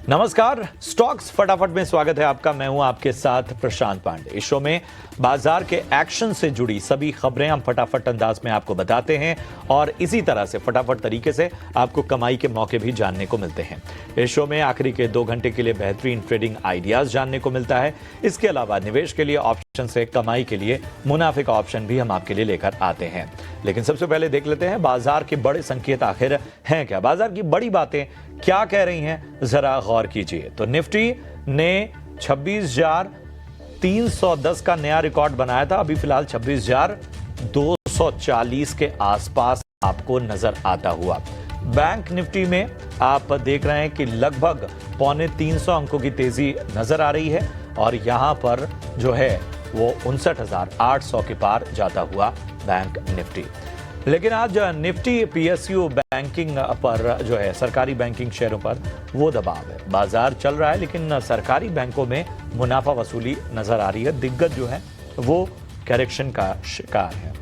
नमस्कार, स्टॉक्स फटाफट में स्वागत है आपका। मैं हूं आपके साथ प्रशांत पांडे। इस शो में बाजार के एक्शन से जुड़ी सभी खबरें हम फटाफट अंदाज में आपको बताते हैं और इसी तरह से फटाफट तरीके से आपको कमाई के मौके भी जानने को मिलते हैं। इस शो में आखिरी के 2 घंटे के लिए बेहतरीन ट्रेडिंग आइडियाज जानने को मिलता है। इसके अलावा निवेश के लिए ऑप्शन से कमाई के लिए मुनाफे का ऑप्शन भी हम आपके लिए लेकर आते हैं। लेकिन सबसे पहले देख लेते हैं बाजार के बड़े संकेत आखिर हैं क्या, बाजार की बड़ी बातें क्या कह रही हैं, जरा गौर कीजिए। तो निफ्टी ने 26,310 का नया रिकॉर्ड बनाया था। अभी फिलहाल 26,240 के आसपास आपको नजर आता हुआ। बैंक निफ्टी में आप देख रहे हैं कि लगभग 250 अंकों की तेजी नजर आ रही है और यहां पर जो है वो 59,800 के पार जाता हुआ बैंक निफ्टी। लेकिन आज निफ्टी पीएसयू बैंकिंग पर जो है, सरकारी बैंकिंग शेयरों पर वो दबाव है। बाजार चल रहा है लेकिन सरकारी बैंकों में मुनाफा वसूली नजर आ रही है। दिग्गज जो है वो करेक्शन का शिकार है।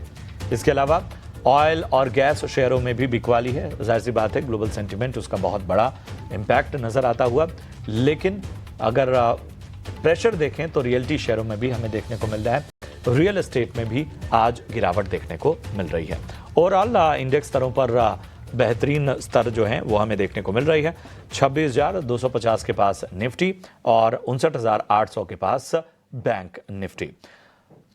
इसके अलावा ऑयल और गैस शेयरों में भी बिकवाली है। जाहिर सी बात है, ग्लोबल सेंटिमेंट उसका बहुत बड़ा इंपैक्ट नजर आता हुआ। लेकिन अगर प्रेशर देखें तो रियल्टी शेयरों में भी हमें देखने को मिल रहा है। रियल एस्टेट में भी आज गिरावट देखने को मिल रही है। ओवरऑल इंडेक्स स्तरों पर बेहतरीन स्तर जो हैं वो हमें देखने को मिल रही है। 26,250 के पास निफ्टी और 59,800 के पास बैंक निफ्टी।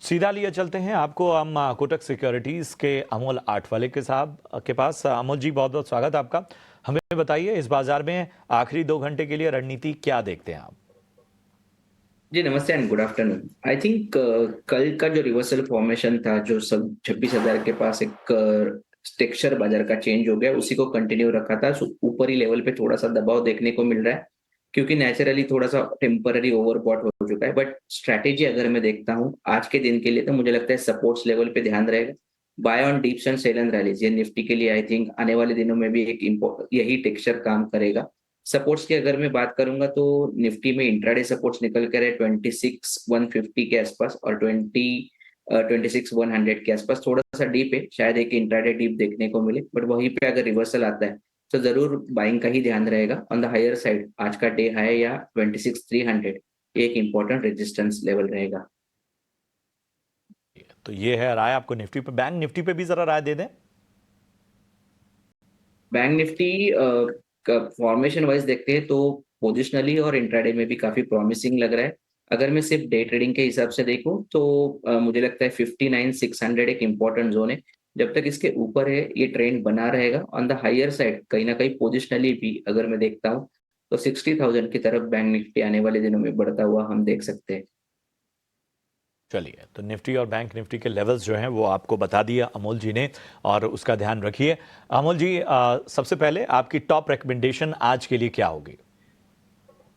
सीधा लिए चलते हैं आपको हम कोटक सिक्योरिटीज के अमोल आठवले के साहब के पास। अमोल जी, बहुत बहुत स्वागत आपका। हमें बताइए, इस बाजार में आखिरी 2 घंटे के लिए रणनीति क्या देखते हैं आप? जी नमस्ते and good afternoon. I think कल का जो रिवर्सल फॉर्मेशन था, जो सब 26,000 के पास एक टेक्सचर बाजार का चेंज हो गया, उसी को कंटिन्यू रखा था। ऊपरी लेवल पे थोड़ा सा दबाव देखने को मिल रहा है क्योंकि नेचुरली थोड़ा सा टेम्पररी ओवरबॉट हो चुका है। बट स्ट्रैटेजी अगर मैं देखता हूँ आज के दिन के लिए, तो मुझे लगता है सपोर्ट्स लेवल पे ध्यान रहेगा। Buy on dips and sell and rallies, ये निफ्टी के लिए आई थिंक आने वाले दिनों में भी एक यही टेक्सचर काम करेगा। सपोर्ट्स की अगर मैं बात करूंगा तो निफ्टी में इंट्राडे सपोर्ट्स निकल कर है 26,150 के आसपास और 26,100 के आसपास। थोड़ा सा डीप है, शायद एक इंट्राडे डीप देखने को मिले, बट वहीं पे अगर रिवर्सल आता है तो जरूर बाइंग का ही ध्यान रहेगा। ऑन द हायर साइड आज का डे हाई या 26,300 एक इंपॉर्टेंट रेजिस्टेंस लेवल रहेगा। तो ये है राय आपको निफ्टी पे। बैंक निफ्टी पे भी जरा राय दे दें। बैंक निफ्टी फॉर्मेशन वाइज देखते हैं तो पोजिशनली और इंट्राडे में भी काफी प्रॉमिसिंग लग रहा है। अगर मैं सिर्फ डे ट्रेडिंग के हिसाब से देखूं तो मुझे लगता है 59,600 एक इंपॉर्टेंट जोन है। जब तक इसके ऊपर है ये ट्रेंड बना रहेगा। ऑन द हायर साइड कहीं ना कहीं पोजिशनली भी अगर मैं देखता हूँ तो 60,000 की तरफ बैंक निफ्टी आने वाले दिनों में बढ़ता हुआ हम देख सकते हैं। चलिए, तो निफ्टी और बैंक निफ्टी के लेवल्स जो हैं वो आपको बता दिया अमोल जी ने और उसका ध्यान रखिए। अमोल जी, सबसे पहले आपकी टॉप रिकमेंडेशन आज के लिए क्या होगी?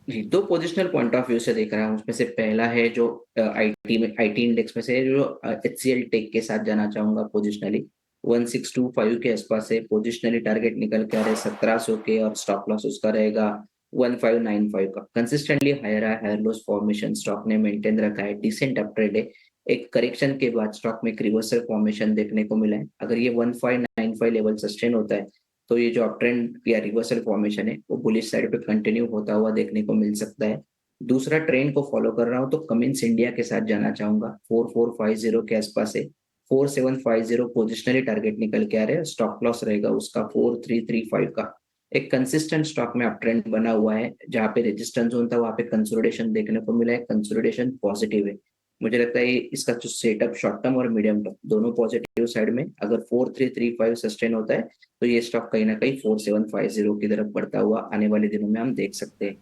जी, दो पोजिशनल पॉइंट ऑफ व्यू से देख रहा हूँ। उसमें से पहला है जो आईटी इंडेक्स में से जो एचसीएल टेक के साथ जाना चाहूंगा पोजिशनली। 1625 के आसपास से पोजिशनली टारगेट निकल के आ रहे 1700 के और स्टॉप लॉस उसका रहेगा 1595 का। Consistently higher lows formation stock ने मेंटेन रखा है। डिसेंट अप ट्रेड है। एक करेक्शन के बाद स्टॉक में एक रिवर्सल फॉर्मेशन देखने को मिला है। अगर ये 1595 लेवल सस्टेन होता है तो ये जो अप ट्रेंड या रिवर्सल फॉर्मेशन है वो बुलिश साइड पे कंटिन्यू होता हुआ देखने को मिल सकता है। दूसरा ट्रेंड को फॉलो कर रहा हूँ तो कमिंस इंडिया के साथ जाना चाहूंगा। 4450 के आसपास है। 4750 पोजिशनली टारगेट निकल के आ रहे हैं। स्टॉप लॉस रहेगा उसका 4335 का। एक कंसिस्टेंट स्टॉक में अप ट्रेंड बना हुआ है। जहां पे रेजिस्टेंस जोन था वहां पे कंसोलिडेशन देखने को मिला है। कंसोलिडेशन पॉजिटिव है। मुझे लगता है इसका जो सेटअप शॉर्ट टर्म और मीडियम टर्म दोनों पॉजिटिव साइड में, अगर 4335 सस्टेन होता है तो ये स्टॉक कहीं ना कहीं 4750 की तरफ बढ़ता हुआ आने वाले दिनों में हम देख सकते हैं।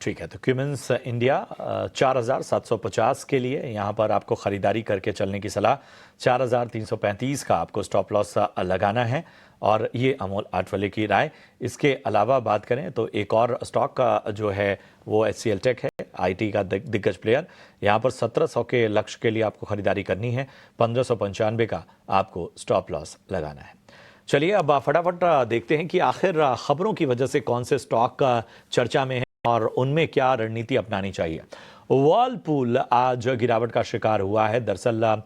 ठीक है, तो क्यूमेंस इंडिया 4,750 के लिए यहाँ पर आपको खरीदारी करके चलने की सलाह। 4,335 का आपको स्टॉप लॉस लगाना है और ये अमोल आठवले की राय। इसके अलावा बात करें तो एक और स्टॉक का जो है वो एचसीएल टेक है, आईटी का दिग्गज प्लेयर। यहाँ पर 1700 के लक्ष्य के लिए आपको खरीदारी करनी है। 1595 का आपको स्टॉप लॉस लगाना है। चलिए, अब फटाफट देखते हैं कि आखिर खबरों की वजह से कौन से स्टॉक चर्चा में है और उनमें क्या रणनीति अपनानी चाहिए। वर्लपूल आज गिरावट का शिकार हुआ है। दरअसल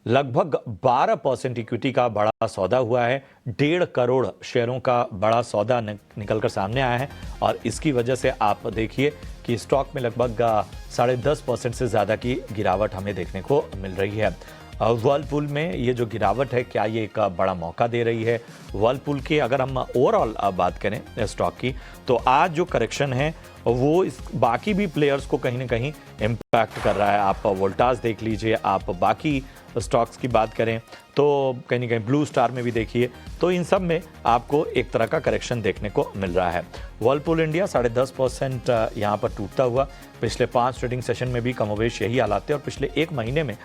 लगभग 12% इक्विटी का बड़ा सौदा हुआ है। 1.5 करोड़ शेयरों का बड़ा सौदा निकलकर सामने आया है और इसकी वजह से आप देखिए कि स्टॉक में लगभग 10.5% से ज़्यादा की गिरावट हमें देखने को मिल रही है। वर्लपूल में ये जो गिरावट है, क्या ये एक बड़ा मौका दे रही है? वर्लपूल की अगर हम ओवरऑल बात करें स्टॉक की, तो आज जो करेक्शन है वो इस बाकी भी प्लेयर्स को कहीं ना कहीं इम्पैक्ट कर रहा है। आप वोल्टास देख लीजिए, आप बाकी स्टॉक्स की बात करें तो कहीं ना कहीं ब्लू स्टार में भी देखिए, तो इन सब में आपको एक तरह का करेक्शन देखने को मिल रहा है। वर्लपूल इंडिया 10.5% यहाँ पर टूटता हुआ, पिछले 5 ट्रेडिंग सेशन में भी कमोवेश यही हालात थे और पिछले 1 महीने में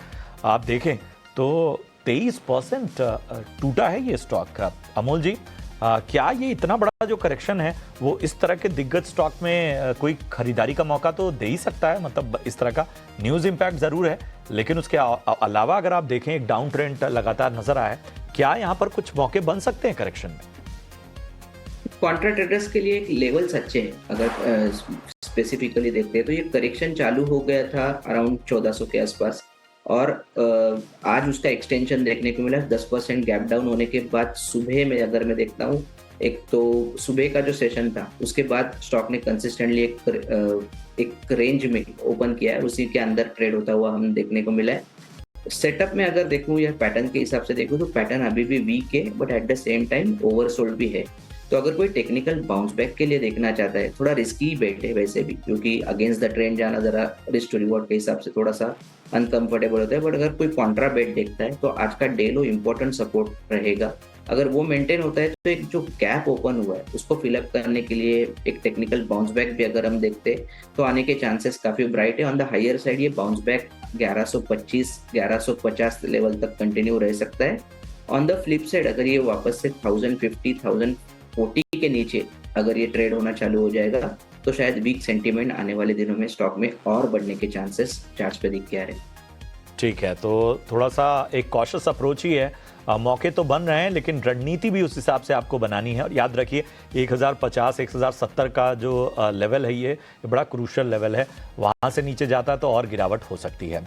आप देखें तो 23% टूटा है ये स्टॉक। अमोल जी, क्या ये इतना बड़ा जो करेक्शन है वो इस तरह के दिग्गज स्टॉक में कोई खरीदारी का मौका तो दे ही सकता है? मतलब इस तरह का न्यूज़ इम्पैक्ट ज़रूर है, लेकिन उसके अलावा अगर आप देखें एक डाउन ट्रेंड लगातार नजर आया है, क्या यहाँ पर कुछ मौके बन सकते हैं करेक्शन में? कॉन्ट्रा ट्रेडर्स के लिए एक लेवल्स अच्छे हैं। अगर स्पेसिफिकली देखते हैं तो ये करेक्शन चालू हो गया था अराउंड 1400 के आसपास और आज उसका एक्सटेंशन देखने को मिला 10% गैप डाउन होने के बाद। सुबह में अगर मैं देखता हूँ, एक तो सुबह का जो सेशन था उसके बाद स्टॉक ने कंसिस्टेंटली एक रेंज में ओपन किया है, उसी के अंदर ट्रेड होता हुआ हम देखने को मिला है। सेटअप में अगर देखूँ या पैटर्न के हिसाब से देखूँ तो पैटर्न अभी भी वीक है, but at the same time oversold भी है। तो अगर कोई टेक्निकल बाउंस बैक के लिए देखना चाहता है, थोड़ा रिस्की बेट है वैसे भी, क्योंकि अगेंस्ट द ट्रेंड जाना जरा रिस्क टू रिवॉर्ड के हिसाब से थोड़ा सा अनकंफर्टेबल होता है। बट अगर कोई कॉन्ट्रा बेट देखता है तो आज का डे लो इंपॉर्टेंट सपोर्ट रहेगा। अगर वो मेंटेन होता है तो एक जो गैप ओपन हुआ है उसको फिलअप करने के लिए एक टेक्निकल बाउंस बैक भी अगर हम देखते हैं तो आने के चांसेस काफी ब्राइट है। ऑन द हायर साइड ये बाउंस बैक 1125-1150 लेवल तक कंटिन्यू रह सकता है। ऑन द फ्लिप साइड अगर ये वापस से 1050-1040 के नीचे अगर ये ट्रेड होना चालू हो जाएगा तो शायद वीक सेंटीमेंट आने वाले दिनों में स्टॉक में और बढ़ने के चांसेस चार्ट्स पे दिख के आ रहे हैं। ठीक है, तो थोड़ा सा एक कॉशियस अप्रोच ही है। मौके तो बन रहे हैं लेकिन रणनीति भी उस हिसाब से आपको बनानी है। और याद रखिए 1050 1070 का जो लेवल है ये बड़ा क्रूशियल लेवल है, वहाँ से नीचे जाता है तो और गिरावट हो सकती है।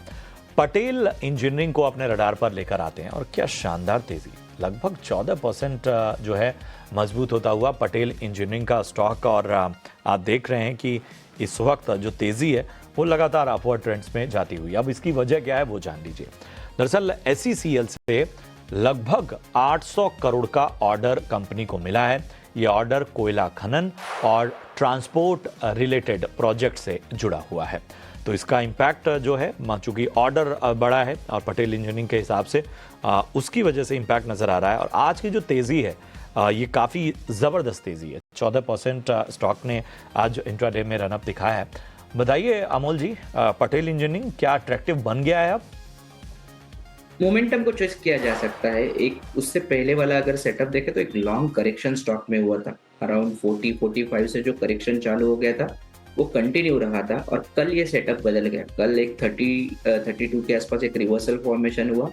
पटेल इंजीनियरिंग को अपने रडार पर लेकर आते हैं और क्या शानदार तेजी, लगभग 14% जो है मजबूत होता हुआ पटेल इंजीनियरिंग का स्टॉक। और आप देख रहे हैं कि इस वक्त जो तेजी है वो लगातार अपवर्ड ट्रेंड्स में जाती हुई। अब इसकी वजह क्या है वो जान लीजिए। दरअसल SCCL से लगभग 800 करोड़ का ऑर्डर कंपनी को मिला है। ये ऑर्डर कोयला खनन और ट्रांसपोर्ट रिलेटेड प्रोजेक्ट से जुड़ा हुआ है। तो इसका इम्पैक्ट जो है, चूंकि ऑर्डर बड़ा है और पटेल इंजीनियरिंग के हिसाब से उसकी वजह से इम्पैक्ट नज़र आ रहा है। और आज की जो तेज़ी है ये काफ़ी ज़बरदस्त तेज़ी है। 14% स्टॉक ने आज इंट्राडे में रनअप दिखाया है। बताइए अमोल जी, पटेल इंजीनियरिंग क्या अट्रैक्टिव बन गया है अब? मोमेंटम को चॉइस किया जा सकता है। एक उससे पहले वाला अगर सेटअप देखे तो एक लॉन्ग करेक्शन स्टॉक में हुआ था, अराउंड 40-45 से जो करेक्शन चालू हो गया था वो कंटिन्यू रहा था और कल ये सेटअप बदल गया। कल एक 32 के आसपास एक रिवर्सल फॉर्मेशन हुआ,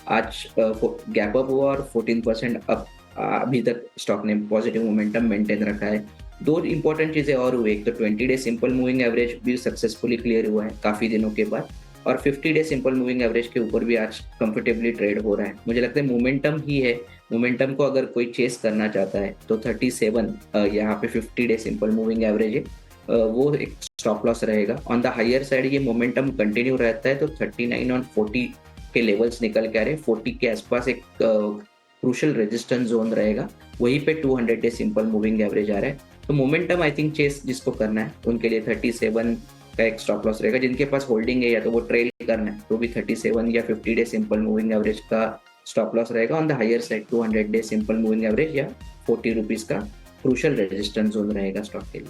आज गैप अप हुआ और 14% अप। अभी तक स्टॉक ने पॉजिटिव मोमेंटम मेंटेन रखा है। दो इंपॉर्टेंट चीजें और हुई, एक तो 20 डे सिंपल मूविंग एवरेज भी सक्सेसफुली क्लियर हुआ है काफी दिनों के बाद, और 50 डे सिंपल मूविंग एवरेज के ऊपर भी आज कंफर्टेबली ट्रेड हो रहा है। मुझे लगता है मोमेंटम ही है। मोमेंटम को अगर कोई चेस करना चाहता है तो 37 यहाँ पे 50 डे सिंपल मूविंग एवरेज है, वो एक स्टॉप लॉस रहेगा। ऑन द हायर साइड ये मोमेंटम कंटिन्यू रहता है तो 39 और 40 के लेवल्स निकल के आ रहे हैं। 40 के आसपास एक क्रूशियल रेजिस्टेंस जोन रहेगा, वहीं पे 200 डे सिंपल मूविंग एवरेज आ रहा है। तो मोमेंटम आई थिंक चेस जिसको करना है उनके लिए 37 का एक स्टॉप लॉस रहेगा। जिनके पास होल्डिंग है या तो वो ट्रेल करना है तो भी 37 या 50 डे सिंपल मूविंग एवरेज का स्टॉप लॉस रहेगा। On the higher side 200 day simple moving average या 40 रुपीज का क्रूशियल रेजिस्टेंस जोन रहेगा स्टॉक के लिए।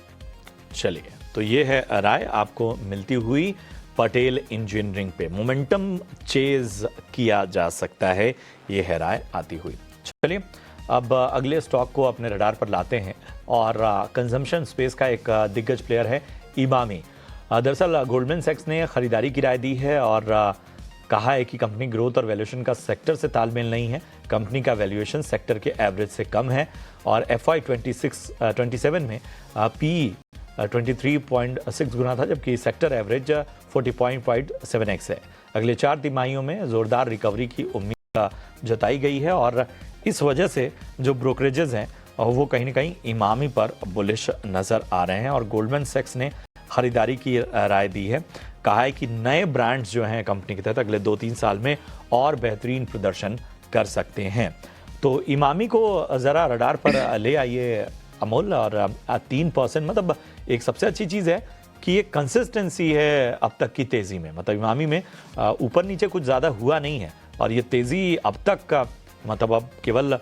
चलिए, तो ये है राय आपको मिलती हुई पटेल इंजीनियरिंग पे। मोमेंटम चेज किया जा सकता है, ये है राय आती हुई। चलिए अब अगले स्टॉक को अपने रडार पर लाते हैं और कंजम्पशन स्पेस का एक दिग्गज प्लेयर है इमामी। दरअसल गोल्डमैन सैक्स ने खरीदारी की राय दी है और कहा है कि कंपनी ग्रोथ और वैल्यूएशन का सेक्टर से तालमेल नहीं है। कंपनी का वैल्यूएशन सेक्टर के एवरेज से कम है और FY 27 में PE 23.6 गुना था, जबकि सेक्टर एवरेज 40.7x है। अगले 4 तिमाहियों में जोरदार रिकवरी की उम्मीद जताई गई है और इस वजह से जो ब्रोकरेजेस हैं वो कहीं ना कहीं इमामी पर बुलिश नजर आ रहे हैं और गोल्डमैन सैक्स ने खरीदारी की राय दी है। कहा है कि नए ब्रांड्स जो हैं कंपनी के तहत अगले 2-3 साल में और बेहतरीन प्रदर्शन कर सकते हैं। तो इमामी को ज़रा रडार पर ले आइए अमोल। और 3% मतलब एक सबसे अच्छी चीज़ है कि ये कंसिस्टेंसी है अब तक की तेज़ी में। मतलब इमामी में ऊपर नीचे कुछ ज़्यादा हुआ नहीं है और ये तेज़ी अब तक मतलब अब केवल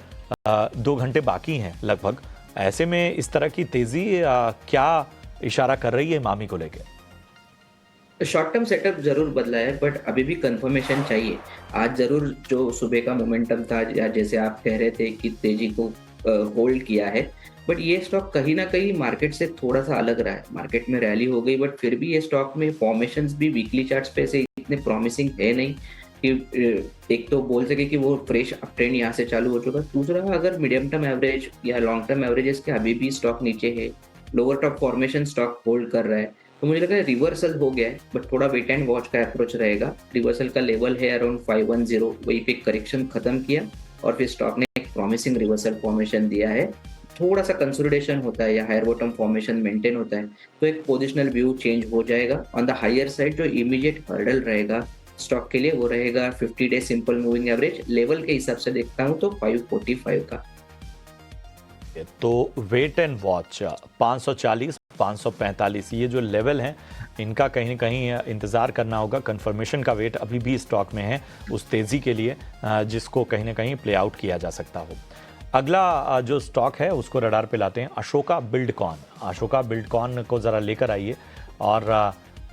2 घंटे बाकी हैं लगभग। ऐसे में इस तरह की तेज़ी क्या इशारा कर रही है इमामी को लेकर? शॉर्ट टर्म सेटअप जरूर बदला है, बट अभी भी कंफर्मेशन चाहिए। आज जरूर जो सुबह का मोमेंटम था, या जैसे आप कह रहे थे कि तेजी को होल्ड किया है, बट ये स्टॉक कहीं ना कहीं मार्केट से थोड़ा सा अलग रहा है। मार्केट में रैली हो गई, बट फिर भी ये स्टॉक में फॉर्मेशंस भी वीकली चार्ट्स पे से इतने प्रॉमिसिंग है नहीं कि एक तो बोल सके कि वो फ्रेश अप ट्रेंड यहाँ से चालू हो चुका। दूसरा, अगर मीडियम टर्म एवरेज या लॉन्ग टर्म एवरेजेस के अभी भी स्टॉक नीचे है, lower top formation stock hold कर रहा है, तो मुझे लग रहा है रिवर्सल हो गया है, बट थोड़ा वेट एंड वॉच का अप्रोच रहेगा। रिवर्सल का लेवल है अराउंड 510, वही पे करेक्शन खत्म किया और फिर स्टॉक ने एक प्रॉमिसिंग रिवर्सल फॉर्मेशन दिया है। थोड़ा सा कंसोलिडेशन होता है या हायर बॉटम फॉर्मेशन मेंटेन होता है तो एक पोजिशनल व्यू चेंज हो जाएगा। ऑन द हायर साइड जो इमीडिएट हर्डल रहेगा स्टॉक के लिए वो रहेगा 50 day simple moving average. Level के हिसाब से देखता हूँ तो 545 का। तो वेट एंड वॉच 540 545 ये जो लेवल हैं इनका कहीं ना कहीं इंतज़ार करना होगा। कंफर्मेशन का वेट अभी भी स्टॉक में है उस तेज़ी के लिए जिसको कहीं ना कहीं प्ले आउट किया जा सकता हो। अगला जो स्टॉक है उसको रडार पे लाते हैं, अशोका बिल्डकॉन। अशोका बिल्डकॉन को ज़रा लेकर आइए। और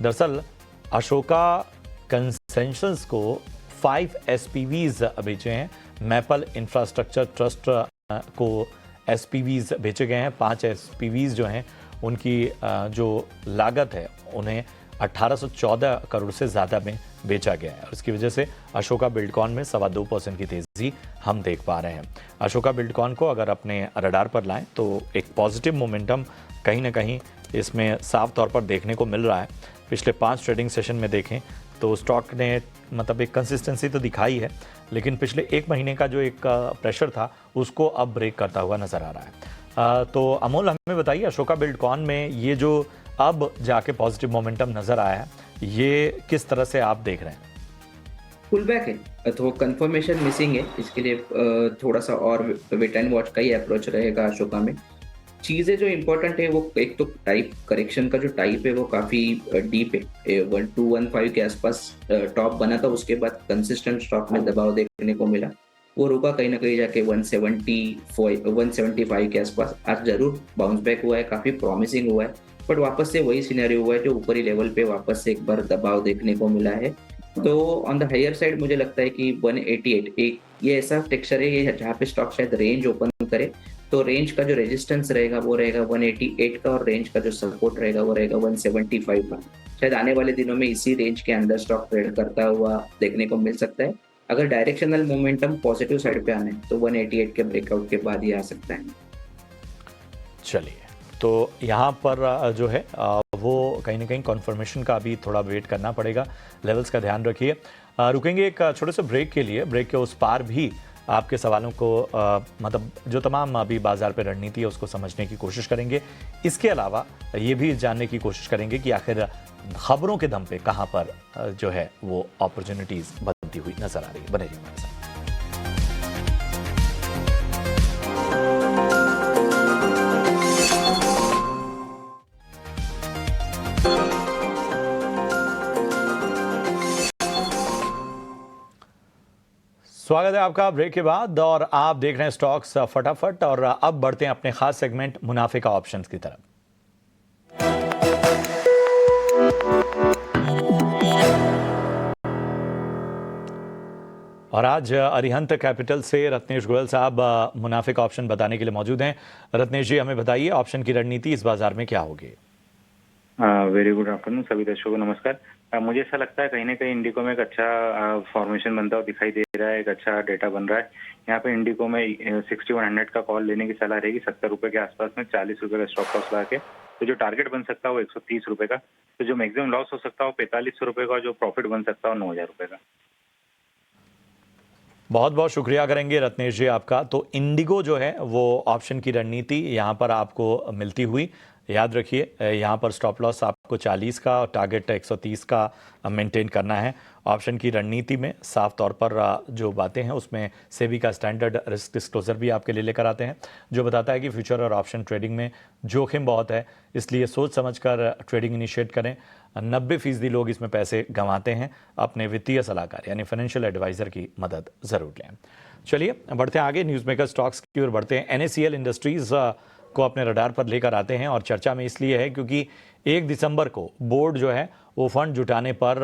दरअसल अशोका कंसेंशंस को 5 SPVs बेचे हैं। मैपल इंफ्रास्ट्रक्चर ट्रस्ट को SPVs बेचे गए हैं। 5 SPVs जो हैं उनकी जो लागत है उन्हें 1814 करोड़ से ज़्यादा में बेचा गया है। इसकी वजह से अशोका बिल्डकॉन में 2.25% की तेज़ी हम देख पा रहे हैं। अशोका बिल्डकॉन को अगर अपने रडार पर लाएं तो एक पॉजिटिव मोमेंटम कहीं ना कहीं इसमें साफ तौर पर देखने को मिल रहा है। पिछले 5 ट्रेडिंग सेशन में देखें तो स्टॉक ने मतलब एक कंसिस्टेंसी तो दिखाई है, लेकिन पिछले 1 महीने का जो एक प्रेशर था उसको अब ब्रेक करता हुआ नज़र आ रहा है। तो अमोल हमें बताइए अशोका बिल्डकॉन में ये जो अब जाके पॉजिटिव मोमेंटम नज़र आया है ये किस तरह से आप देख रहे हैं? पुल बैक है तो कंफर्मेशन मिसिंग है, इसके लिए थोड़ा सा और वेट एंड वॉच का ही अप्रोच रहेगा अशोका में। चीज़ें जो इम्पोर्टेंट है वो एक तो टाइप करेक्शन का जो टाइप है वो काफ़ी डीप है। 1215 के आसपास टॉप बना था, उसके बाद कंसिस्टेंट स्टॉक में दबाव देखने को मिला, वो रुका कहीं ना कहीं जाके 175 के आसपास। आज जरूर बाउंस बैक हुआ है, काफ़ी प्रॉमिसिंग हुआ है, बट वापस से वही सिनेरियो हुआ है जो ऊपरी लेवल पे वापस से एक बार दबाव देखने को मिला है। तो ऑन द हायर साइड मुझे लगता है कि 188 एक ये ऐसा टेक्सचर है ये जहाँ पे स्टॉक शायद रेंज ओपन करे, तो रेंज का जो रेजिस्टेंस रहेगा वो रहेगा 188 का और रेंज का जो सपोर्ट रहेगा वो रहेगा 175 का। शायद आने वाले दिनों में इसी रेंज के अंदर स्टॉक ट्रेड करता हुआ देखने को मिल सकता है। अगर डायरेक्शनल मोमेंटम पॉजिटिव साइड पे आना है तो 188 के ब्रेकआउट के बाद ही आ सकता है। चलिए, तो यहाँ पर जो है वो कहीं ना कहीं कॉन्फर्मेशन का अभी थोड़ा वेट करना पड़ेगा। लेवल्स का ध्यान रखिए। रुकेंगे एक छोटे से ब्रेक के लिए। ब्रेक के उस पार भी आपके सवालों को मतलब जो तमाम अभी बाजार पे रणनीति है उसको समझने की कोशिश करेंगे। इसके अलावा ये भी जानने की कोशिश करेंगे कि आखिर खबरों के दम पे कहाँ पर जो है वो अपॉर्चुनिटीज बनती हुई नजर आ रही है। बने रहिए हमारे साथ। स्वागत है आपका ब्रेक के बाद और आप देख रहे हैं स्टॉक्स फटाफट। और अब बढ़ते हैं अपने खास सेगमेंट मुनाफे का ऑप्शंस की तरफ। और आज अरिहंत कैपिटल से रत्नेश गोयल साहब मुनाफे का ऑप्शन बताने के लिए मौजूद हैं। रत्नेश जी, हमें बताइए ऑप्शन की रणनीति इस बाजार में क्या होगी? वेरी गुड आफ्टरनून सभी दर्शकों को नमस्कार। मुझे ऐसा लगता है कहीं ना कहीं इंडिको में एक अच्छा फॉर्मेशन बनता हुआ दिखाई दे रहा है, एक अच्छा डेटा बन रहा है। यहाँ पे इंडिको में 6100 का कॉल लेने की सलाह रहेगी। 70 रुपए के आसपास में 40 रुपए का स्टॉप लॉस ला के तो जो टारगेट बन सकता है वो 130 रुपए का, तो जो मैक्सिमम लॉस हो सकता है वो 4500 रुपए का, जो प्रॉफिट बन सकता है वो 9000 रुपए का। बहुत बहुत शुक्रिया करेंगे रत्नेश जी आपका। तो इंडिगो जो है वो ऑप्शन की रणनीति यहाँ पर आपको मिलती हुई, याद रखिए यहाँ पर स्टॉप लॉस आपको 40 का और टारगेट 130 का मेंटेन करना है। ऑप्शन की रणनीति में साफ तौर पर जो बातें हैं उसमें सेबी का स्टैंडर्ड रिस्क डिस्क्लोजर भी आपके लिए लेकर आते हैं, जो बताता है कि फ्यूचर और ऑप्शन ट्रेडिंग में जोखिम बहुत है, इसलिए सोच समझकर ट्रेडिंग इनिशिएट करें। 90% लोग इसमें पैसे गंवाते हैं। अपने वित्तीय सलाहकार यानी फाइनेंशियल एडवाइजर की मदद जरूर लें। चलिए बढ़ते हैं आगे, न्यूज़ मेकर स्टॉक्स की ओर बढ़ते हैं। NACL इंडस्ट्रीज को अपने रडार पर लेकर आते हैं और चर्चा में इसलिए है क्योंकि 1 दिसंबर को बोर्ड जो है वो फंड जुटाने पर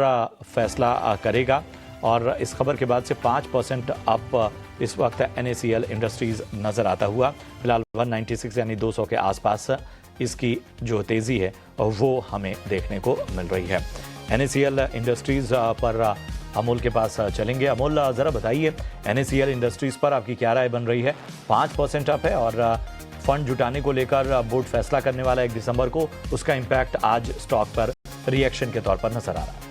फैसला करेगा और इस खबर के बाद से 5% अप इस वक्त NACL इंडस्ट्रीज नज़र आता हुआ। फिलहाल 196 यानी 200 के आसपास इसकी जो तेज़ी है वो हमें देखने को मिल रही है। NACL इंडस्ट्रीज पर अमोल के पास चलेंगे। अमोल ज़रा बताइए NACL इंडस्ट्रीज पर आपकी क्या राय बन रही है? 5% अप है और फंड जुटाने को लेकर बोर्ड फैसला करने वाला 1 दिसंबर को, उसका इम्पैक्ट आज स्टॉक पर रिएक्शन के तौर पर नजर आ रहा है।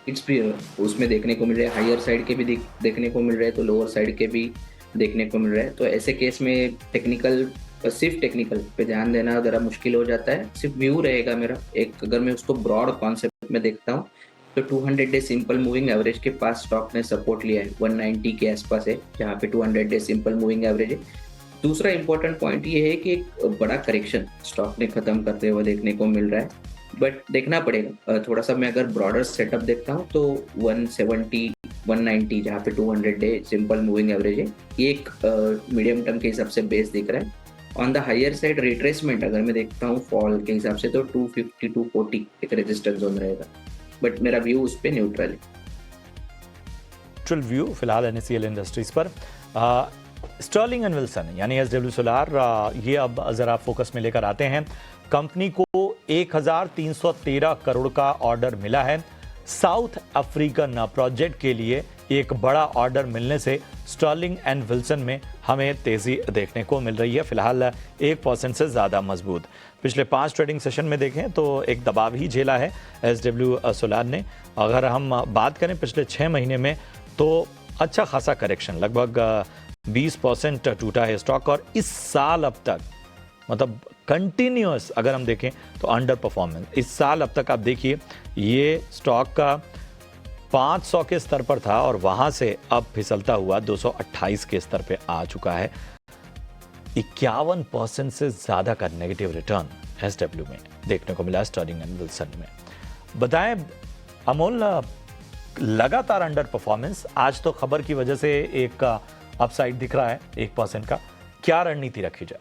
इट्स भी उसमें देखने को मिल रहा है, हायर साइड के भी देखने को मिल रहा है, तो लोअर साइड के भी देखने को मिल रहा है। तो ऐसे केस में सिर्फ टेक्निकल पे ध्यान देना जरा मुश्किल हो जाता है। सिर्फ व्यू रहेगा मेरा एक, अगर मैं उसको ब्रॉड कॉन्सेप्ट में देखता हूँ तो 200 डे सिंपल मूविंग एवरेज के पास स्टॉक ने सपोर्ट लिया है, 190 के आसपास है, जहाँ पे 200 डे सिंपल मूविंग एवरेज है। दूसरा इंपॉर्टेंट पॉइंट ये है कि एक बड़ा करेक्शन स्टॉक ने खत्म करते हुए देखने को मिल रहा है, बट देखना पड़ेगा थोड़ा सा। मैं अगर ब्रॉडर सेटअप देखता हूँ तो 170 190 जहाँ पे 200 डे सिंपल मूविंग एवरेज है, ये एक मीडियम टर्म के हिसाब से बेस दिख रहा है। On the higher side retracement अगर मैं देखता हूँ फॉल के हिसाब से तो 250 240 एक रेजिस्टेंस जोन रहेगा, बट मेरा व्यू उस पर न्यूट्रल है। न्यूट्रल व्यू फिलहाल NACL इंडस्ट्रीज पर। स्टर्लिंग एंड विल्सन यानी SW सोलार, ये अब जरा फोकस में लेकर आते हैं। कंपनी को 1313 करोड़ का ऑर्डर मिला है। साउथ अफ्रीकन प्रोजेक्ट के लिए एक बड़ा ऑर्डर मिलने से स्टर्लिंग एंड विल्सन में हमें तेजी देखने को मिल रही है, फिलहाल 1% से ज़्यादा मजबूत। पिछले 5 ट्रेडिंग सेशन में देखें तो एक दबाव ही झेला है SW सोलार ने। अगर हम बात करें पिछले 6 महीने में तो अच्छा खासा करेक्शन, लगभग 20% टूटा है स्टॉक, और इस साल अब तक मतलब कंटिन्यूअस अगर हम देखें तो अंडर परफॉर्मेंस। इस साल अब तक आप देखिए ये स्टॉक का 500 के स्तर पर था और वहां से अब फिसलता हुआ 228 के स्तर पे आ चुका है। 51% से ज्यादा का नेगेटिव रिटर्न SW में देखने को मिला स्टर्लिंग एंड विल्सन में। बताएं अमोल, लगातार अंडर परफॉर्मेंस, आज तो खबर की वजह से एक अपसाइड दिख रहा है 1% का, क्या रणनीति रखी जाए?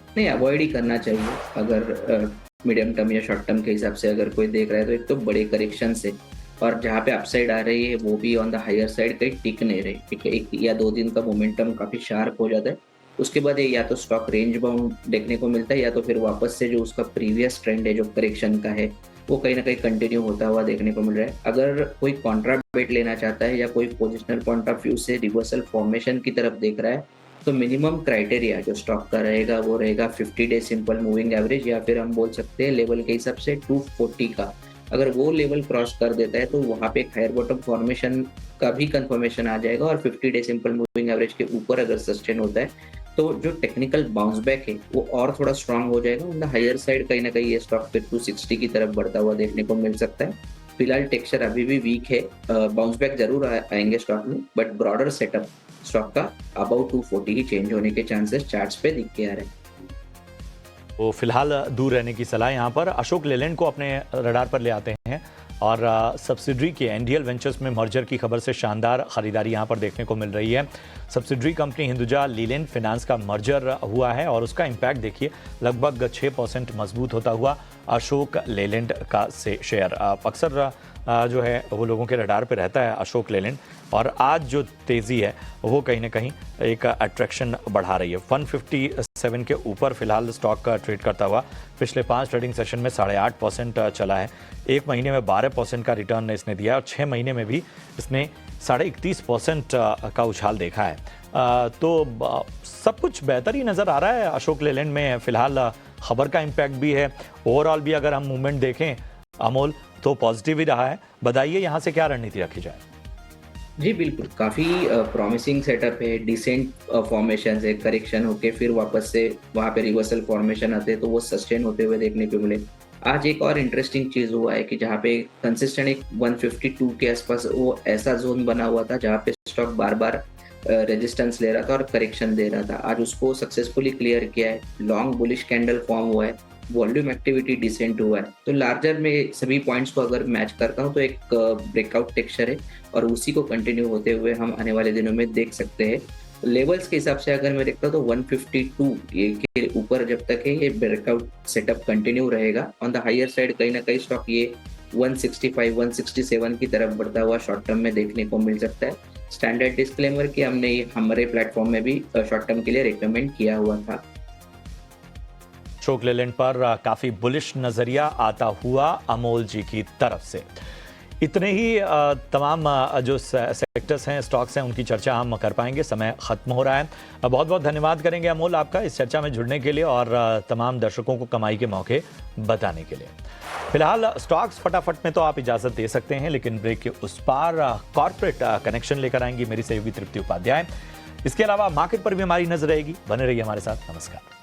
नहीं, अवॉइड ही करना चाहिए अगर मीडियम टर्म या शॉर्ट टर्म के हिसाब से अगर कोई देख रहा है तो। एक तो बड़े करेक्शन से, और जहाँ पे अपसाइड आ रही है वो भी ऑन द हायर साइड कहीं टिक नहीं रही, ठीक है। 1 या 2 दिन का मोमेंटम काफी शार्प हो जाता है, उसके बाद ये या तो स्टॉक रेंज बाउंड देखने को मिलता है या तो फिर वापस से जो उसका प्रीवियस ट्रेंड है जो करेक्शन का है वो कहीं ना कहीं कंटिन्यू होता हुआ देखने को मिल रहा है। अगर कोई कॉन्ट्रा बेट लेना चाहता है या कोई पोजिशनल पॉइंट ऑफ व्यू से रिवर्सल फॉर्मेशन की तरफ देख रहा है तो मिनिमम क्राइटेरिया जो स्टॉक का रहेगा वो रहेगा 50 डे सिंपल मूविंग एवरेज, या फिर हम बोल सकते हैं लेवल के हिसाब से 240 का। अगर वो लेवल क्रॉस कर देता है तो वहाँ पे एक हायर बॉटम फॉर्मेशन का भी कंफर्मेशन आ जाएगा, और 50 डे सिंपल मूविंग एवरेज के ऊपर अगर सस्टेन होता है तो जो टेक्निकल बाउंस बैक है वो और थोड़ा स्ट्रांग हो जाएगा। ऑन द हायर साइड कहीं ना कहीं ये स्टॉक फिर 260 की तरफ बढ़ता हुआ देखने को मिल सकता है। फिलहाल टेक्सचर अभी भी वीक है, बाउंस बैक जरूर आएंगे स्टॉक में, बट ब्रॉडर सेटअप स्टॉक का अबाउट 240 ही चेंज होने के चांसेस चार्ट्स पे दिख के आ रहे हैं। तो फिलहाल दूर रहने की सलाह यहाँ पर। अशोक लेलैंड को अपने रडार पर ले आते हैं और सब्सिडरी के NDL वेंचर्स में मर्जर की खबर से शानदार खरीदारी यहाँ पर देखने को मिल रही है। Subsidiary company Hinduja Leyland finance का मर्जर हुआ है और उसका इम्पैक्ट देखिए लगभग 6% मजबूत होता हुआ अशोक लेलैंड का से शेयर अक्सर जो है वो लोगों के रडार पे रहता है अशोक लेलैंड, और आज जो तेज़ी है वो कहीं ना कहीं एक अट्रैक्शन बढ़ा रही है। 157 के ऊपर फिलहाल स्टॉक का ट्रेड करता हुआ पिछले 5 ट्रेडिंग सेशन में 8.5% चला है। 1 महीने में 12% का रिटर्न इसने दिया और 6 महीने में भी इसने 31.5% का उछाल देखा है। तो सब कुछ बेहतर ही नज़र आ रहा है अशोक लेलैंड में। फिलहाल खबर का इम्पैक्ट भी है, ओवरऑल भी अगर हम मूवमेंट देखें अमोल तो पॉजिटिव ही रहा है। बताइए यहाँ से क्या रणनीति रखी जाए? जी बिल्कुल, काफी प्रॉमिसिंग सेटअप है, डिसेंट फॉर्मेशन है, करेक्शन होके फिर वापस से वहां पे रिवर्सल फॉर्मेशन आते हैं तो वो सस्टेन होते हुए देखने को मिले। आज एक और इंटरेस्टिंग चीज हुआ है कि जहाँ पे कंसिस्टेंट एक 152 के आसपास वो ऐसा जोन बना हुआ था जहाँ पे स्टॉक बार बार रेजिस्टेंस ले रहा था और करेक्शन दे रहा था। आज उसको सक्सेसफुली क्लियर किया है, लॉन्ग बुलिश कैंडल फॉर्म हुआ है, वॉल्यूम एक्टिविटी डिसेंट हुआ है। तो लार्जर में सभी पॉइंट्स को अगर मैच करता हूँ तो एक ब्रेकआउट टेक्सचर है और उसी को कंटिन्यू होते हुए हम आने वाले दिनों में देख सकते हैं। लेवल्स के हिसाब से अगर मैं देखता हूँ तो 152 ये के ऊपर जब तक है ये ब्रेकआउट सेटअप कंटिन्यू रहेगा। ऑन द हायर साइड कहीं ना कहीं स्टॉक ये 165 167 की तरफ बढ़ता हुआ शॉर्ट टर्म में देखने को मिल सकता है। स्टैंडर्ड डिस्क्लेमर कि हमने ये हमारे प्लेटफॉर्म में भी शॉर्ट टर्म के लिए रिकमेंड किया हुआ था। अशोक लेलैंड पर काफी बुलिश नजरिया आता हुआ अमोल जी की तरफ से। इतने ही तमाम जो सेक्टर्स हैं, स्टॉक्स हैं, उनकी चर्चा हम कर पाएंगे, समय खत्म हो रहा है। बहुत बहुत धन्यवाद करेंगे अमोल आपका इस चर्चा में जुड़ने के लिए और तमाम दर्शकों को कमाई के मौके बताने के लिए। फिलहाल स्टॉक्स फटाफट में तो आप इजाजत दे सकते हैं, लेकिन ब्रेक के उस पार कॉर्पोरेट कनेक्शन लेकर आएंगी मेरी सहयोगी तृप्ति उपाध्याय। इसके अलावा मार्केट पर भी हमारी नजर रहेगी। बने रहिए हमारे साथ। नमस्कार।